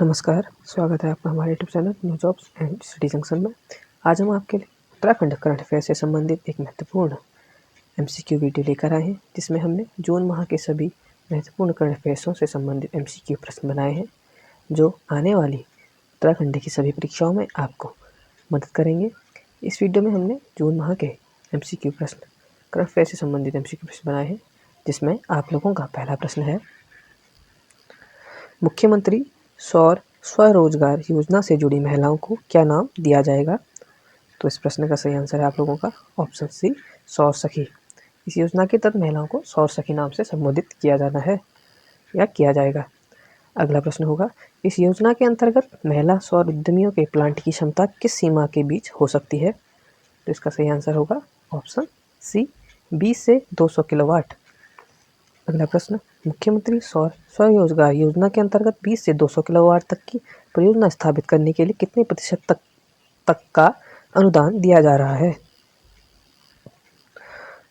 नमस्कार, स्वागत है आपका हमारे YouTube channel new jobs and study junction में। आज हम आपके लिए उत्तराखंड करंट अफेयर से संबंधित एक महत्वपूर्ण एमसीक्यू वीडियो लेकर आए हैं, जिसमें हमने जून माह के सभी महत्वपूर्ण करंट अफेयर्सों से संबंधित एमसीक्यू प्रश्न बनाए हैं, जो आने वाली उत्तराखंड की सभी परीक्षाओं में आपको मदद करेंगे। इस वीडियो में हमने जून माह के एमसीक्यू प्रश्न, करंट अफेयर से संबंधित एमसीक्यू प्रश्न बनाए हैं, जिसमें आप लोगों का पहला प्रश्न है, मुख्यमंत्री सौर स्वरोजगार योजना से जुड़ी महिलाओं को क्या नाम दिया जाएगा? तो इस प्रश्न का सही आंसर है आप लोगों का ऑप्शन सी, सौर सखी। इस योजना के तहत महिलाओं को सौर सखी नाम से संबोधित किया जाना है या किया जाएगा। अगला प्रश्न होगा, इस योजना के अंतर्गत महिला सौर उद्यमियों के प्लांट की क्षमता किस सीमा के बीच हो सकती है? तो इसका सही आंसर होगा ऑप्शन सी, 20 से 200 किलोवाट। अगला प्रश्न, मुख्यमंत्री सौर स्वरोजगार योजना के अंतर्गत 20 से 200 किलोवाट तक की परियोजना स्थापित करने के लिए कितने प्रतिशत तक का अनुदान दिया जा रहा है?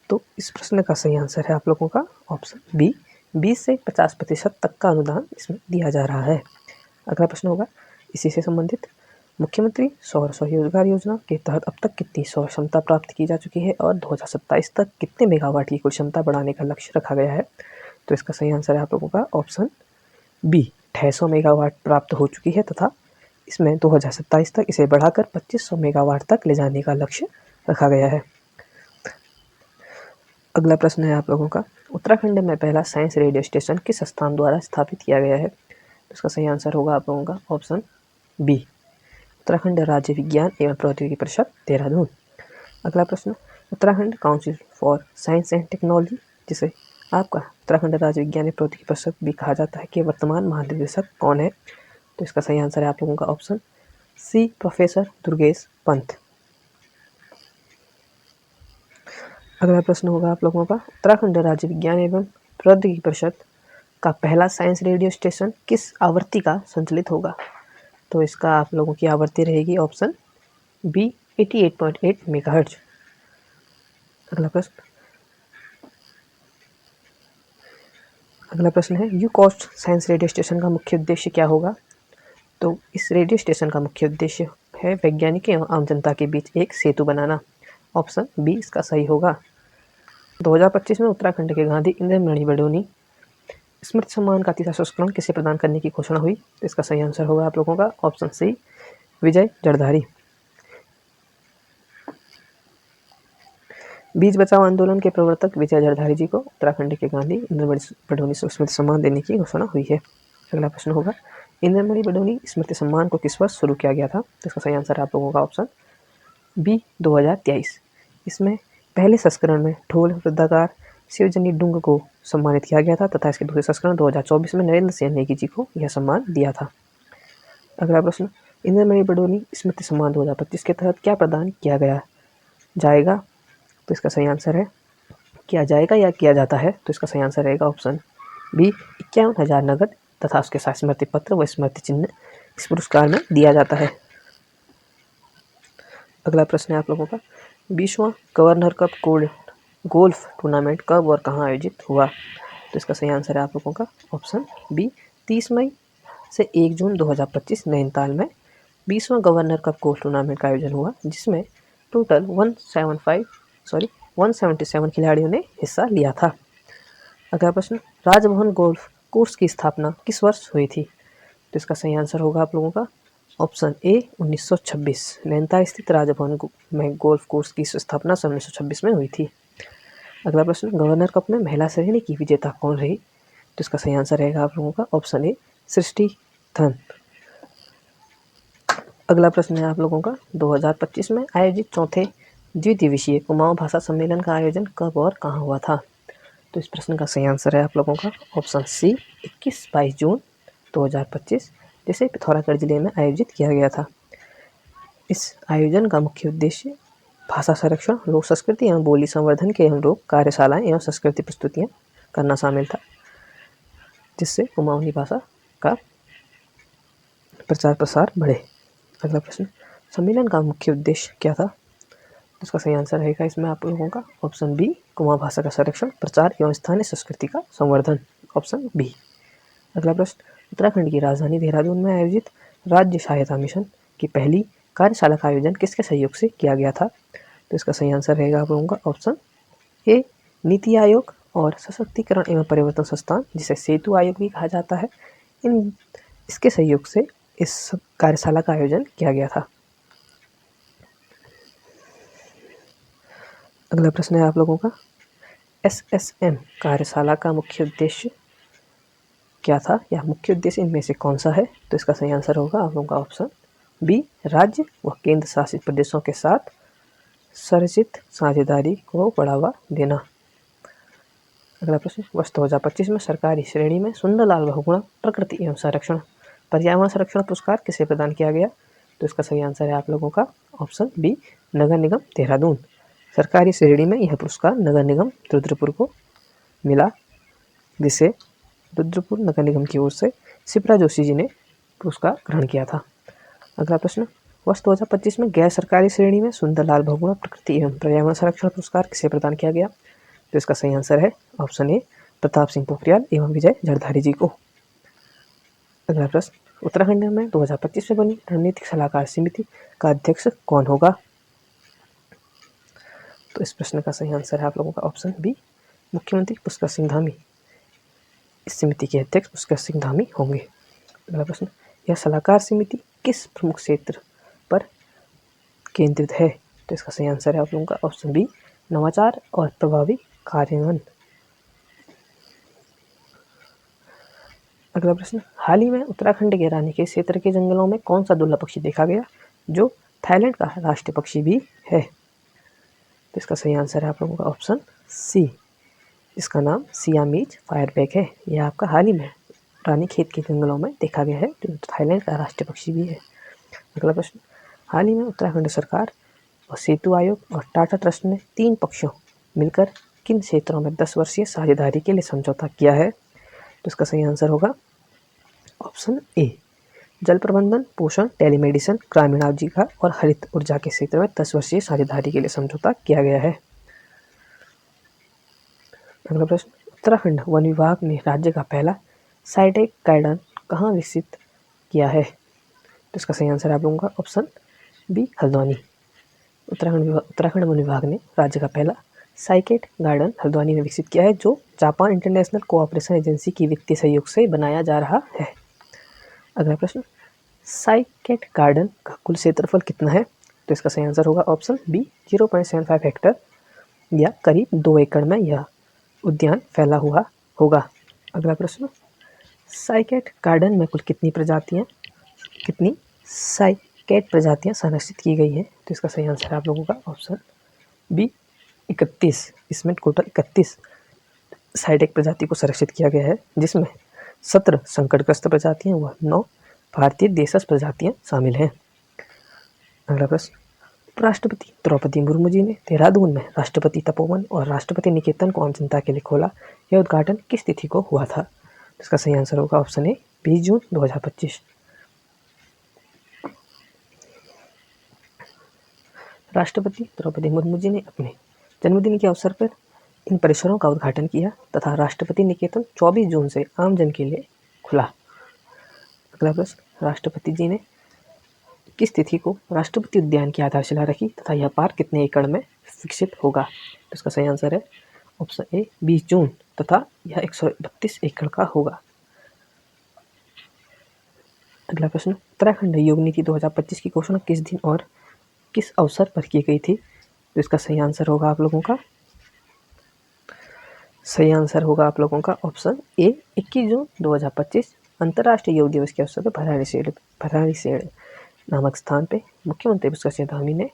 तो इस प्रश्न का सही आंसर है आप लोगों का ऑप्शन बी, 20 से 50% तक का अनुदान इसमें दिया जा रहा है। अगला प्रश्न होगा इसी से संबंधित, मुख्यमंत्री सौर स्वरोजगार योजना के तहत अब तक कितनी सौर क्षमता प्राप्त की जा चुकी है और 2027 तक कितने मेगावाट की कुल क्षमता बढ़ाने का लक्ष्य रखा गया है? तो इसका सही आंसर है आप लोगों का ऑप्शन बी, 600 मेगावाट प्राप्त हो चुकी है तथा इसमें 2027 तक इसे बढ़ाकर 2500 मेगावाट तक ले जाने का लक्ष्य रखा गया है। अगला प्रश्न है आप लोगों का, उत्तराखंड में पहला साइंस रेडियो स्टेशन किस स्थान द्वारा स्थापित किया गया है? तो इसका सही आंसर होगा आप लोगों का ऑप्शन बी, उत्तराखंड राज्य विज्ञान एवं प्रौद्योगिकी परिषद, देहरादून। अगला प्रश्न, Uttarakhand council for science and technology, जिसे आपका उत्तराखंड राज्य विज्ञान एवं प्रौद्योगिकी परिषद भी कहा जाता है, कि वर्तमान महानिदेशक कौन है? तो इसका सही आंसर है आप लोगों का option C, professor Durgesh Pant. अगला प्रश्न होगा आप लोगों का, उत्तराखंड राज्य विज्ञान एवं प्रौद्योगिकी परिषद का पहला साइंस रेडियो स्टेशन किस आवृत्ति का संचालित होगा? तो इसका आप लोगों की आवृत्ति रहेगी ऑप्शन बी, 88.8 मेगाहर्ट्ज। अगला प्रश्न है, you cost science radio station का मुख्य उद्देश्य क्या होगा? तो इस रेडियो स्टेशन का मुख्य उद्देश्य है वैज्ञानिक एवं आम जनता के बीच एक सेतु बनाना। ऑप्शन बी इसका सही होगा। 2025 में उत्तराखंड के गांधी इंद्रमणि बडोनी स्मृति सम्मान का 30वां संस्करण किसे प्रदान करने की घोषणा हुई? तो इसका सही आंसर होगा आप लोगों का ऑप्शन सी, विजय जड़धारी। बीज बचाओ आंदोलन के प्रवर्तक विजय जड़धारी जी को उत्तराखंड के गांधी इंद्रमणि बडोनी स्मृति सम्मान देने की घोषणा हुई है। अगला प्रश्न होगा, इंद्रमणि बडोनी स्मृति सम्मान को किस वर्ष शुरू किया गया था? तो इसका सही आंसर है आप लोगों का ऑप्शन बी, 2023। इसमें पहले संस्करण में ढोल वृद्धाकार शिवजनी डुंग को सम्मानित किया गया था तथा इसके दूसरे संस्करण 2024 में नरेंद्र सिंह नेगी जी को यह सम्मान दिया था। अगला प्रश्न, इंद्रमणि बडोनी स्मृति सम्मान 2025 के तहत क्या प्रदान किया गया जाएगा? तो इसका सही आंसर है किया जाएगा या किया जाता है? तो इसका सही आंसर रहेगा ऑप्शन बी, 51,000 नगद तथा उसके साथ स्मृति पत्र व स्मृति चिन्ह इस पुरस्कार में दिया जाता है। अगला प्रश्न है आप लोगों का, 20वां गवर्नर कप गोल्फ टूर्नामेंट कब और कहां आयोजित हुआ? तो इसका सही आंसर है आप लोगों का ऑप्शन बी, 30 मई से 1 जून 2025 नैनीताल में 20वां गवर्नर कप गोल्फ टूर्नामेंट का आयोजन हुआ, जिसमें टोटल 177 खिलाड़ियों ने हिस्सा लिया था। अगला प्रश्न, राजभवन गोल्फ कोर्स की स्थापना किस वर्ष हुई थी? तो इसका सही आंसर होगा आप लोगों का ऑप्शन ए, 1926। नैनीताल स्थित राजभवन में गोल्फ कोर्स की स्थापना 1926 में हुई थी। अगला प्रश्न, गवर्नर कप में महिला श्रेणी की विजेता कौन रही? तो इसका सही आंसर रहेगा आप लोगों का ऑप्शन ए, सृष्टि धन। अगला प्रश्न है आप लोगों का, 2025 में आयोजित चौथे द्विदिवसीय कुमाऊं भाषा सम्मेलन का आयोजन कब और कहाँ हुआ था? तो इस प्रश्न का सही आंसर है आप लोगों का ऑप्शन सी, 21-22 जून 2025, जिसे पिथौरागढ़ जिले में आयोजित किया गया था। इस आयोजन का मुख्य उद्देश्य भाषा संरक्षण, लोक संस्कृति एवं बोली संवर्धन के अनुरूप कार्यशालाएं एवं संस्कृति प्रस्तुतियां करना शामिल था, जिससे कुमाऊनी भाषा का प्रचार प्रसार बढ़े। अगला प्रश्न, सम्मेलन का मुख्य उद्देश्य क्या था? इसका सही आंसर रहेगा इसमें आप लोगों का ऑप्शन बी, कुमाऊं भाषा का संरक्षण, प्रचार एवं स्थानीय संस्कृति का संवर्धन, ऑप्शन बी। अगला प्रश्न, उत्तराखंड की राजधानी देहरादून में आयोजित राज्य सहायता मिशन की पहली कार्यशाला का आयोजन किसके सहयोग से किया गया था? तो इसका सही आंसर रहेगा आप लोगों का ऑप्शन ए, नीति आयोग और सशक्तिकरण एवं परिवर्तन संस्थान, जिसे सेतु आयोग भी कहा जाता है, इसके सहयोग से इस कार्यशाला का आयोजन किया गया था। अगला प्रश्न है आप लोगों का, SSM कार्यशाला का मुख्य उद्देश्य क्या था या मुख्य उद्देश्य इनमें से कौन सा है? तो इसका सही आंसर होगा आप लोगों का ऑप्शन बी, राज्य व केंद्र शासित प्रदेशों के साथ संरचित साझेदारी को बढ़ावा देना। अगला प्रश्न, वर्ष 2025 में सरकारी श्रेणी में सुंदरलाल बहुगुणा प्रकृति एवं संरक्षण पर्यावरण संरक्षण पुरस्कार किसे प्रदान किया गया? तो इसका सही आंसर है आप लोगों का ऑप्शन बी, नगर निगम देहरादून। सरकारी श्रेणी में यह पुरस्कार नगर निगम रुद्रपुर को मिला, जिसे रुद्रपुर नगर निगम की ओर से शिप्रा जोशी जी ने पुरस्कार ग्रहण किया था। अगला प्रश्न, वर्ष 2025 में गैर सरकारी श्रेणी में सुंदरलाल बहुगुणा प्रकृति एवं पर्यावरण संरक्षण पुरस्कार किसे प्रदान किया गया? तो इसका सही आंसर है ऑप्शन ए, प्रताप सिंह पोखरियाल एवं विजय जरधारी जी को। अगला प्रश्न, उत्तराखंड में 2025 में बनी रणनीतिक सलाहकार समिति का अध्यक्ष कौन होगा? तो इस प्रश्न का सही आंसर है आप लोगों का ऑप्शन बी, मुख्यमंत्री पुष्कर सिंह धामी। इस समिति के अध्यक्ष पुष्कर सिंह धामी होंगे। अगला प्रश्न, यह सलाहकार समिति किस प्रमुख क्षेत्र पर केंद्रित है? तो इसका सही आंसर है आप लोगों का ऑप्शन बी, नवाचार और प्रभावी कार्यान्वयन। अगला प्रश्न, हाल ही में उत्तराखंड के रानी के क्षेत्र के जंगलों में कौन सा दुर्लभ पक्षी देखा गया जो थाईलैंड का राष्ट्रीय पक्षी भी है? तो इसका सही आंसर है आप लोगों का ऑप्शन सी, इसका नाम सियामीज फायरबैक है। यह आपका हाल ही में रानीखेत के जंगलों में देखा गया है, जो थाईलैंड का राष्ट्रीय पक्षी भी है। अगला प्रश्न, हाल ही में उत्तराखंड सरकार और सेतु आयोग और टाटा ट्रस्ट ने 3 पक्षों मिलकर किन क्षेत्रों में 10 वर्षीय साझेदारी के लिए समझौता किया है? तो इसका सही आंसर होगा ऑप्शन ए, जल प्रबंधन, पोषण, टेलीमेडिसिन, ग्रामीण आजीविका और हरित ऊर्जा के क्षेत्र में 10 वर्षीय साझेदारी के लिए समझौता किया गया है। अगला प्रश्न, उत्तराखंड वन विभाग ने राज्य का पहला साइटेक गार्डन कहाँ विकसित किया है? तो इसका सही आंसर है आप लोगों का ऑप्शन बी, हल्द्वानी। उत्तराखंड वन विभाग ने राज्य का पहला साइकेट गार्डन हल्द्वानी में विकसित किया है, जो जापान इंटरनेशनल कोऑपरेशन एजेंसी की वित्तीय सहयोग से बनाया जा रहा है। अगला प्रश्न, साइकेट गार्डन का कुल क्षेत्रफल कितना है? तो इसका सही आंसर होगा ऑप्शन बी, 0.75 हेक्टेयर या करीब 2 एकड़ में यह उद्यान फैला हुआ होगा। अगला प्रश्न, साइकेट गार्डन में कुल कितनी साइकेट प्रजातियां संरक्षित की गई हैं? तो इसका सही आंसर है आप लोगों का ऑप्शन बी, 31। इसमें टोटल 31 साइटेक प्रजाति को संरक्षित किया गया है, जिसमें 17 संकटग्रस्त प्रजातियां व 9 भारतीय देशज प्रजातियां शामिल हैं। अगला प्रश्न, उपराष्ट्रपति द्रौपदी मुर्मू जी ने देहरादून में राष्ट्रपति तपोवन और राष्ट्रपति निकेतन को आम जनता के लिए खोला। यह उद्घाटन किस तिथि को हुआ था? इसका सही आंसर होगा ऑप्शन ए, 20 जून 2025। राष्ट्रपति द्रौपदी मुर्मू जी ने अपने जन्मदिन के अवसर पर इन परिसरों का उद्घाटन किया तथा राष्ट्रपति निकेतन 24 जून से आम जन के लिए खुला। अगला प्रश्न, राष्ट्रपति जी ने किस तिथि को राष्ट्रपति उद्यान की आधारशिला रखी तथा यह पार्क कितने एकड़ में विकसित होगा? तो इसका सही आंसर है ऑप्शन ए, 20 जून तथा यह 132 एकड़ का होगा। अगला प्रश्न, उत्तराखंड योग नीति 2025 की घोषणा किस दिन और किस अवसर पर की गई थी? तो इसका सही आंसर होगा आप लोगों का ऑप्शन ए, 21 जून 2025 अंतर्राष्ट्रीय योग दिवस के अवसर पर भराड़ीसेड़ नामक स्थान पे मुख्यमंत्री पुष्कर सिंह धामी ने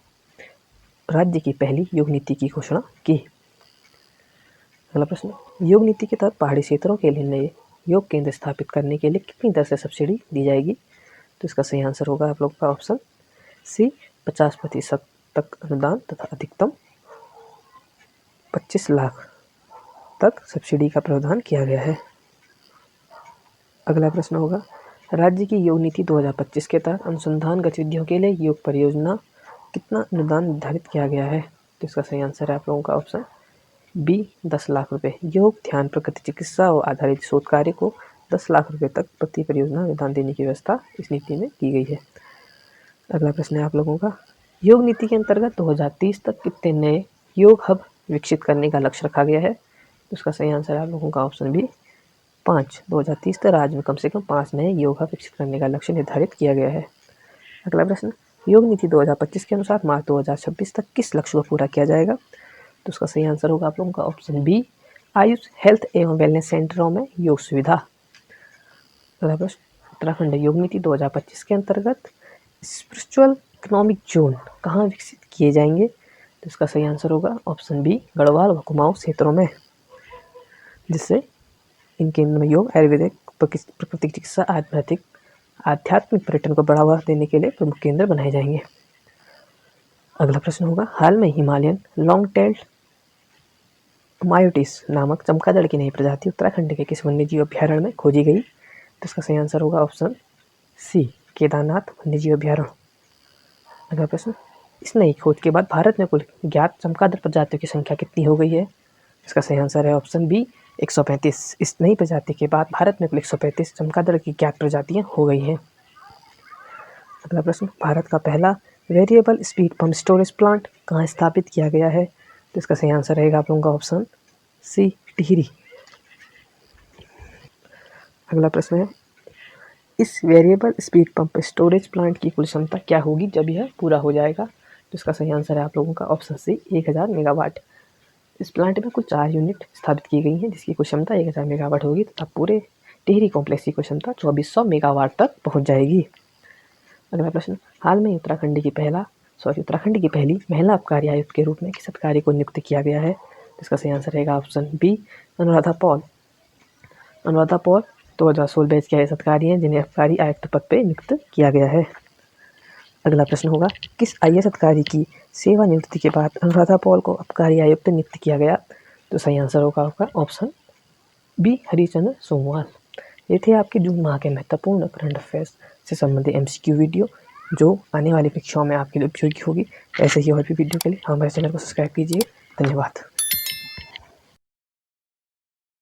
राज्य की पहली योग नीति की घोषणा की। अगला प्रश्न, योग नीति के तहत पहाड़ी क्षेत्रों के लिए नए योग केंद्र स्थापित करने के लिए कितनी दर से सब्सिडी दी जाएगी? तो इसका सही आंसर होगा आप लोगों का ऑप्शन सी, 50% तक अनुदान तथा अधिकतम 25 लाख तक सब्सिडी का प्रावधान किया गया है। अगला प्रश्न होगा, राज्य की योग नीति 2025 के तहत अनुसंधान गतिविधियों के लिए योग परियोजना कितना अनुदान निर्धारित किया गया है? तो इसका सही आंसर है आप लोगों का ऑप्शन बी, 10 लाख रुपए। योग, ध्यान, प्रकृति चिकित्सा और आधारित शोध कार्य को 10 लाख रुपए तक प्रति परियोजना अनुदान देने की व्यवस्था इस नीति में की गई है। अगला प्रश्न है आप लोगों का, योग नीति के अंतर्गत 2030 तक कितने नए योग हब विकसित करने का लक्ष्य रखा गया है? तो इसका सही आंसर है आप लोगों का ऑप्शन बी 5। 2030 तक राज्य में कम से कम 5 नए योग हब विकसित करने का लक्ष्य निर्धारित किया गया है। अगला प्रश्न, योग नीति 2025 के अनुसार मार्च 2026 तक किस लक्ष्य को पूरा किया जाएगा? तो उसका सही आंसर होगा आप लोगों का ऑप्शन बी, आयुष हेल्थ एवं वेलनेस सेंटरों में योग सुविधा। अगला प्रश्न, उत्तराखंड योग नीति 2025 के अंतर्गत स्पिरिचुअल इकोनॉमिक जोन कहाँ विकसित किए जाएंगे? तो इसका सही आंसर होगा ऑप्शन बी, गढ़वाल व कुमाऊं क्षेत्रों में, जिससे इन केंद्रों में योग, आयुर्वेदिक, प्राकृतिक चिकित्सा, आध्यात्मिक पर्यटन को बढ़ावा देने के लिए प्रमुख केंद्र बनाए जाएंगे। अगला प्रश्न होगा, हाल में हिमालयन लॉन्ग टेल्ड मायोटिस नामक चमगादड़ की नई प्रजाति उत्तराखंड के किस वन्यजीव अभ्यारण्य में खोजी गई? तो इसका सही आंसर होगा ऑप्शन सी, केदारनाथ वन्यजीव अभ्यारण्य। अगला प्रश्न, इस नई खोज के बाद भारत में कुल ज्ञात चमगादड़ प्रजातियों की संख्या कितनी हो गई है? इसका सही आंसर है ऑप्शन बी, 135। इस नई प्रजाति के बाद भारत में कुल 135 चमगादड़ की ज्ञात प्रजातियां हो गई हैं। अगला प्रश्न, भारत का पहला variable speed pump storage plant कहाँ स्थापित किया गया है? तो इसका सही आंसर रहेगा आप लोगों का ऑप्शन सी, टिहरी। अगला प्रश्न है, इस variable speed pump storage plant की कुल क्षमता क्या होगी जब यह पूरा हो जाएगा? तो इसका सही आंसर है आप लोगों का ऑप्शन सी, 1000 मेगावाट। इस प्लांट में कुल 4 यूनिट स्थापित की गई हैं जिसकी कुल क्षमता 1000 मेगावाट होगी तथा पूरे टिहरी कॉम्प्लेक्स की कुल क्षमता 2400 मेगावाट तक पहुंच जाएगी। अगला प्रश्न, हाल में उत्तराखंड की पहली महिला आबकारी आयुक्त के रूप में किस अधिकारी को नियुक्त किया गया है? तो इसका सही आंसर रहेगा option B, Anuradha Paul. Anuradha Paul 2016 batch के अधिकारी हैं जिन्हें आबकारी आयुक्त पद पर नियुक्त किया गया है। अगला प्रश्न होगा, किस IAS अधिकारी की सेवानिवृत्ति के बाद अनुराधा पॉल को आबकारी आयुक्त नियुक्त किया गया? तो सही आंसर होगा आपका ऑप्शन बी, हरिचंद्र सोमवाल। ये थे आपके जून माह के महत्वपूर्ण करंट अफेयर्स से संबंधित MCQ वीडियो जो आने वाली परीक्षाओं में आपके लिए उपयोगी होगी। ऐसे ही और भी वीडियो के लिए हमारे चैनल को सब्सक्राइब कीजिए। धन्यवाद।